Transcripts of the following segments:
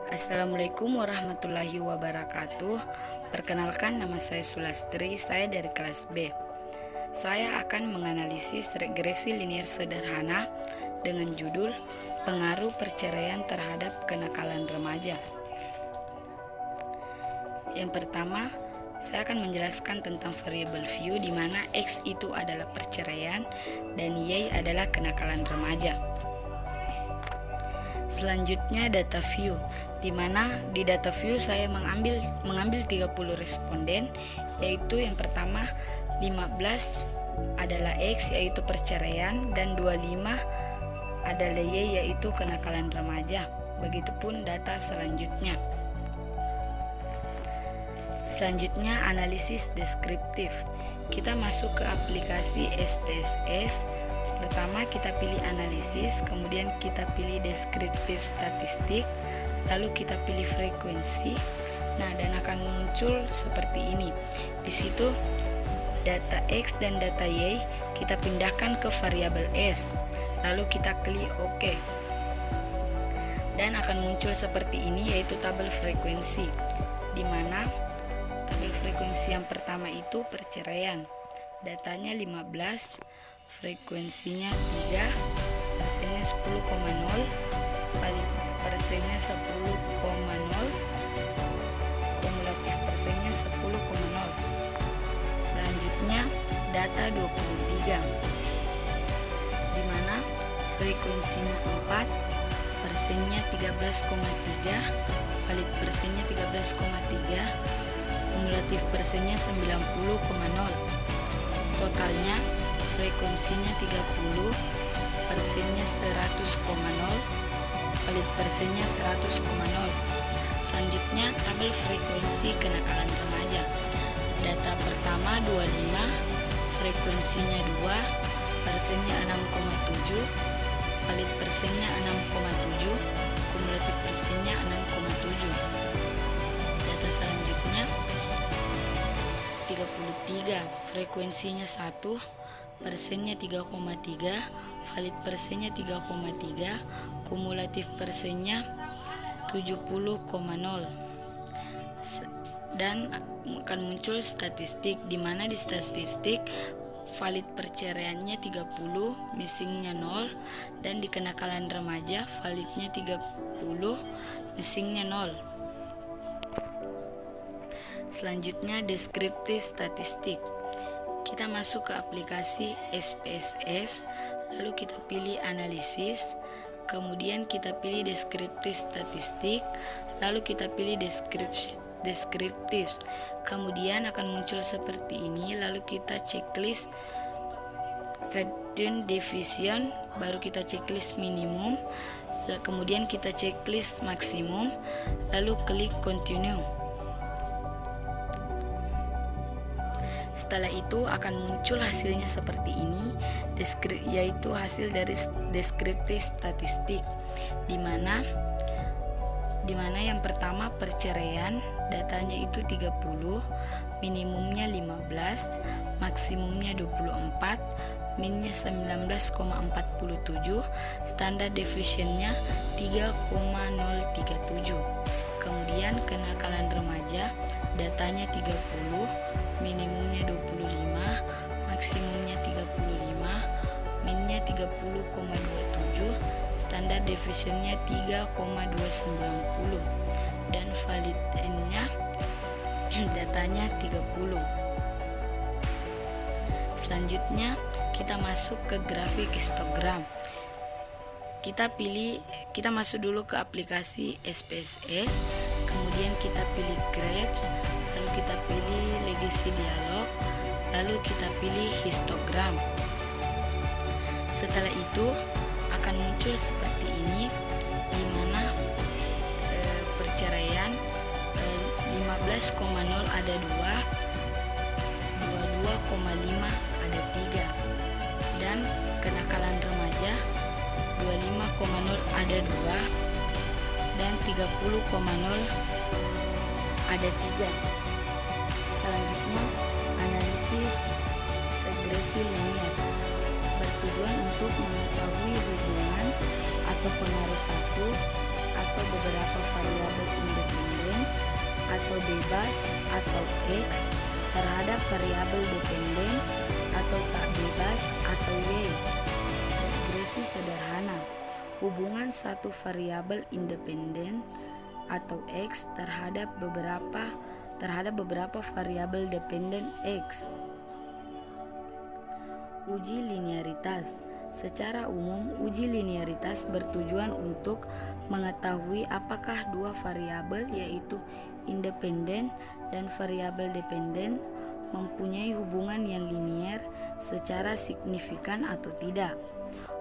Assalamualaikum warahmatullahi wabarakatuh. Perkenalkan, nama saya Sulastri, saya dari kelas B. Saya akan menganalisis regresi linier sederhana dengan judul Pengaruh Perceraian Terhadap Kenakalan Remaja. Yang pertama, saya akan menjelaskan tentang variabel view di mana X itu adalah perceraian dan Y adalah kenakalan remaja. Selanjutnya data view, di mana di data view saya mengambil 30 responden, yaitu yang pertama 15 adalah X yaitu perceraian dan 25 adalah Y yaitu kenakalan remaja. Begitupun data selanjutnya. Selanjutnya analisis deskriptif. Kita masuk ke aplikasi SPSS. Pertama kita pilih analisis, kemudian kita pilih deskriptif statistik, lalu kita pilih frekuensi. Nah, dan akan muncul seperti ini. Di situ data X dan data Y kita pindahkan ke variabel S. Lalu kita klik OK. Dan akan muncul seperti ini, yaitu tabel frekuensi. Di mana tabel frekuensi yang pertama itu perceraian. Datanya 15, frekuensinya 3, persennya 10,0, valid persennya 10,0, kumulatif persennya 10,0. Selanjutnya data 23, di mana frekuensinya 4, persennya 13,3, valid persennya 13,3, kumulatif persennya 90,0. Totalnya frekuensinya 30, persennya 100,0, valid persennya 100,0. Selanjutnya tabel frekuensi kenakalan remaja. Data pertama 25, frekuensinya 2, persennya 6,7, valid persennya 6,7, kumulatif persennya 6,7. Data selanjutnya 33, frekuensinya 1, persennya 3,3, valid persennya 3,3, kumulatif persennya 70,0. Dan akan muncul statistik, di mana di statistik valid perceraiannya 30, missingnya 0, dan di kenakalan remaja validnya 30, missingnya 0. Selanjutnya deskriptif statistik. Kita masuk ke aplikasi SPSS, lalu kita pilih analisis, kemudian kita pilih deskriptif statistik, lalu kita pilih deskriptif. Kemudian akan muncul seperti ini, lalu kita checklist student deviation, baru kita checklist minimum, kemudian kita checklist maksimum, lalu klik continue. Setelah itu akan muncul hasilnya seperti ini, yaitu hasil dari deskriptif statistik, di mana yang pertama perceraian, datanya itu 30, minimumnya 15, maksimumnya 24, minnya 19,47, standar deviationnya 3,037. Kemudian kenakalan remaja, datanya 30, minimumnya 25, maksimumnya 35, minnya 30,27, standar deviationnya 3,290, dan valid n-nya datanya 30. Selanjutnya kita masuk ke grafik histogram. Kita masuk dulu ke aplikasi SPSS, kemudian kita pilih Graphs, lalu kita pilih Legacy Dialog, lalu kita pilih histogram. Setelah itu akan muncul seperti ini, di mana perceraian 15,0 ada 2, 22,5 ada 3, dan kenakalan remaja 25,0 ada 2, dan 30,0 ada 3. Selanjutnya analisis regresi linier bertujuan untuk mengetahui hubungan atau pengaruh satu atau beberapa variabel bebas atau X terhadap variabel dependen atau tak bebas atau Y. Regresi sederhana. Hubungan satu variabel independen atau X terhadap beberapa variabel dependen X. Uji linearitas. Secara umum, uji linearitas bertujuan untuk mengetahui apakah dua variabel yaitu independen dan variabel dependen mempunyai hubungan yang linier secara signifikan atau tidak.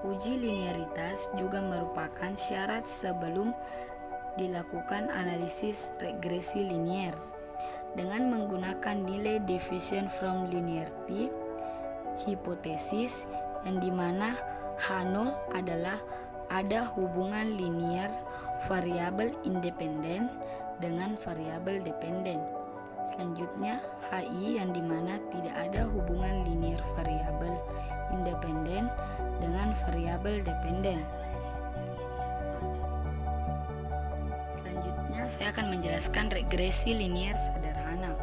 Uji linearitas juga merupakan syarat sebelum dilakukan analisis regresi linier. Dengan menggunakan nilai deviation from linearity hipotesis yang dimana H0 adalah ada hubungan linier variabel independen dengan variabel dependen. Selanjutnya HI yang dimana tidak ada hubungan linier variabel independen dengan variabel dependen. Selanjutnya saya akan menjelaskan regresi linier sederhana.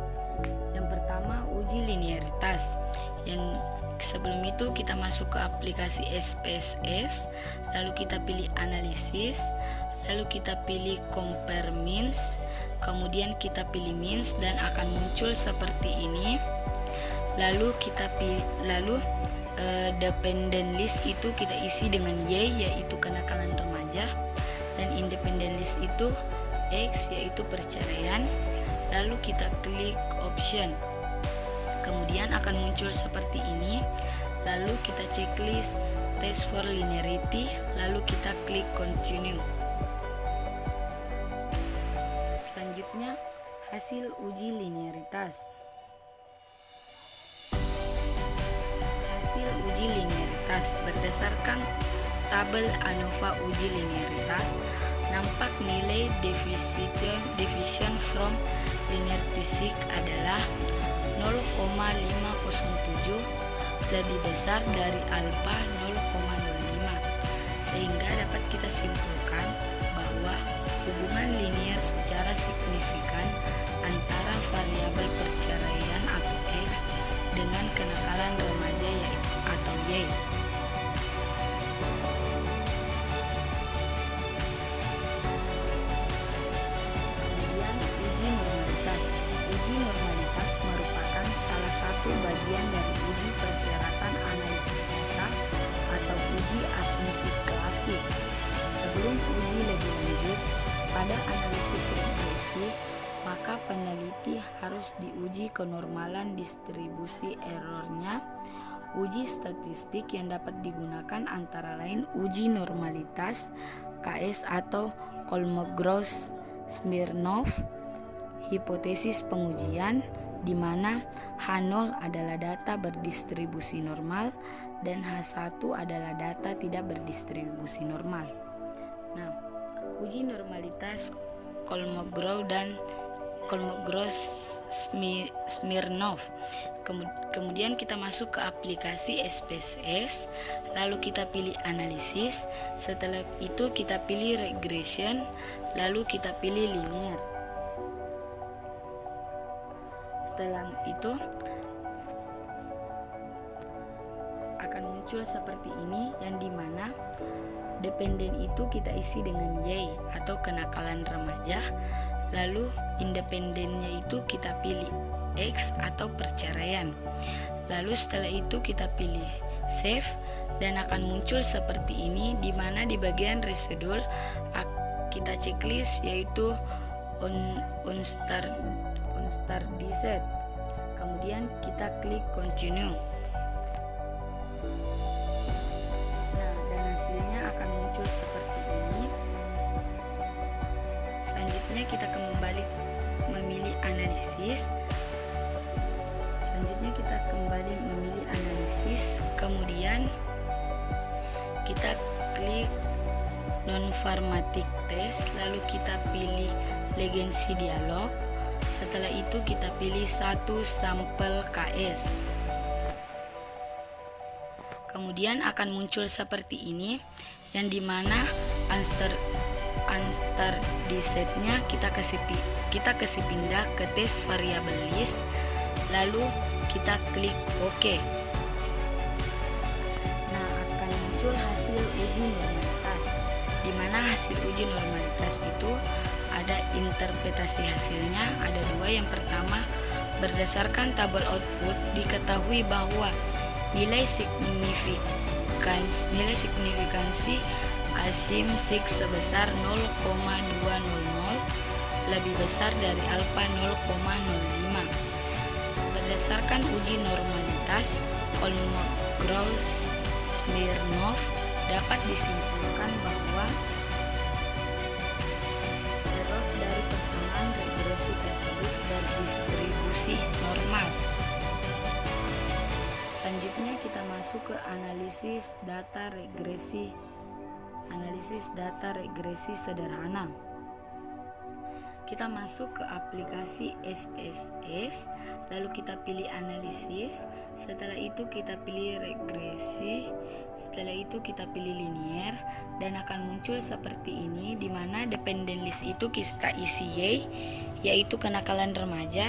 Yang pertama, uji linearitas. Yang sebelum itu kita masuk ke aplikasi SPSS, lalu kita pilih analisis, lalu kita pilih compare means, kemudian kita pilih means dan akan muncul seperti ini. Lalu kita pilih dependent list itu kita isi dengan Y yaitu kenakalan remaja, dan independent list itu X yaitu perceraian. Lalu kita klik option, kemudian akan muncul seperti ini. Lalu kita checklist test for linearity, lalu kita klik continue. Selanjutnya hasil uji linearitas. Hasil uji linearitas berdasarkan tabel ANOVA uji linearitas, nampak nilai deviation from linearity adalah 0,507 lebih besar dari alfa 0,05, sehingga dapat kita simpulkan bahwa hubungan linier secara signifikan antara variabel perceraian atau X dengan kenakalan remaja atau Y. Kemudian uji normalitas. Uji normalitas merupakan salah satu bagian dari uji persyaratan analisis data atau uji asumsi klasik. Sebelum uji lebih lanjut pada analisis regresi, maka peneliti harus diuji kenormalan distribusi errornya. Uji statistik yang dapat digunakan antara lain uji normalitas KS atau Kolmogorov-Smirnov, hipotesis pengujian di mana H0 adalah data berdistribusi normal dan H1 adalah data tidak berdistribusi normal. Nah, uji normalitas Kolmogorov dan Kolmogorov-Smirnov. Kemudian kita masuk ke aplikasi SPSS, lalu kita pilih analisis, setelah itu kita pilih regression, lalu kita pilih linear. Setelah itu akan muncul seperti ini, yang dimana dependen itu kita isi dengan Y atau kenakalan remaja, lalu independennya itu kita pilih X atau perceraian. Lalu setelah itu kita pilih save dan akan muncul seperti ini, di mana di bagian reschedule kita checklist yaitu on start reset. Kemudian kita klik continue. Nah, dan hasilnya akan muncul seperti ini. Selanjutnya kita kembali memilih analisis. Kemudian kita klik non-formatic test, lalu kita pilih legacy dialog. Setelah itu kita pilih satu sampel KS. Kemudian akan muncul seperti ini, yang dimana unstandardizednya kita kasih pindah ke tes variabel list, lalu kita klik OK. Nah, akan muncul hasil uji normalitas, di mana hasil uji normalitas itu ada interpretasi hasilnya, ada dua. Yang pertama, berdasarkan tabel output diketahui bahwa nilai signifikansi asim-sig sebesar 0,200 lebih besar dari alfa 0,05. Berdasarkan uji normalitas Kolmogorov-Smirnov dapat disimpulkan bahwa error dari persamaan regresi tersebut berdistribusi normal. Selanjutnya kita masuk ke analisis data regresi sederhana. Kita masuk ke aplikasi SPSS, lalu kita pilih analisis, setelah itu kita pilih regresi, setelah itu kita pilih linear, dan akan muncul seperti ini, di mana dependent list itu kita isi Y, yaitu kenakalan remaja,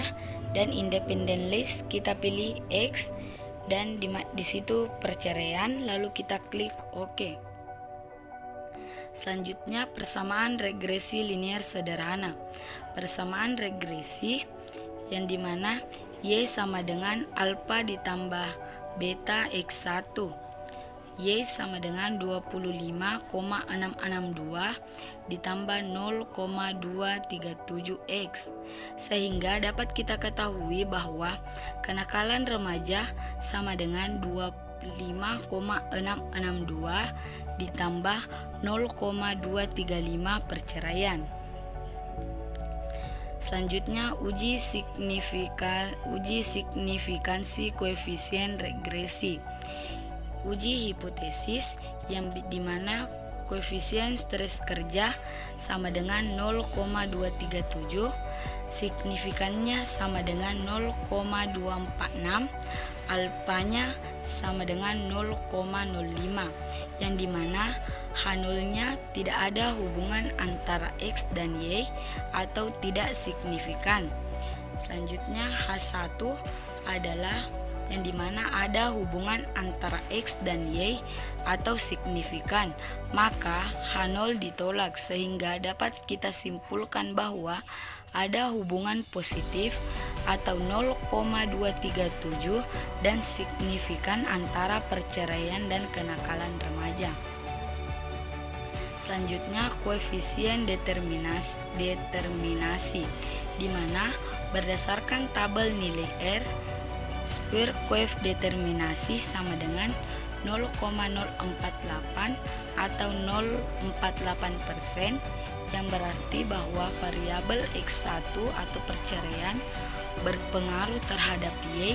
dan independent list kita pilih X, dan di situ perceraian, lalu kita klik OK. Selanjutnya persamaan regresi linear sederhana. Persamaan regresi yang dimana Y sama dengan alfa ditambah beta X1, Y sama dengan 25,662 ditambah 0,237X, sehingga dapat kita ketahui bahwa kenakalan remaja sama dengan 25,662 ditambah 0,235 perceraian. Selanjutnya uji signifikansi koefisien regresi. Uji hipotesis yang dimana koefisien stres kerja sama dengan 0,237, signifikannya sama dengan 0,246, alfanya sama dengan 0,05, yang dimana H0-nya tidak ada hubungan antara X dan Y atau tidak signifikan. Selanjutnya H1 adalah yang dimana ada hubungan antara X dan Y atau signifikan, maka H0 ditolak, sehingga dapat kita simpulkan bahwa ada hubungan positif atau 0,237 dan signifikan antara perceraian dan kenakalan remaja. Selanjutnya koefisien determinasi, di mana berdasarkan tabel nilai R, Square Coef determinasi sama dengan 0,048 atau 0,48%, yang berarti bahwa variabel X1 atau perceraian berpengaruh terhadap Y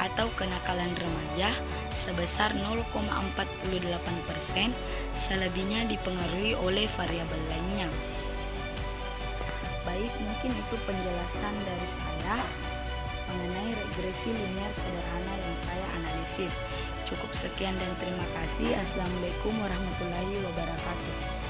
atau kenakalan remaja sebesar 0,48%, selebihnya dipengaruhi oleh variabel lainnya. Baik, mungkin itu penjelasan dari saya mengenai regresi linear sederhana yang saya analisis. Cukup sekian dan terima kasih. Assalamualaikum warahmatullahi wabarakatuh.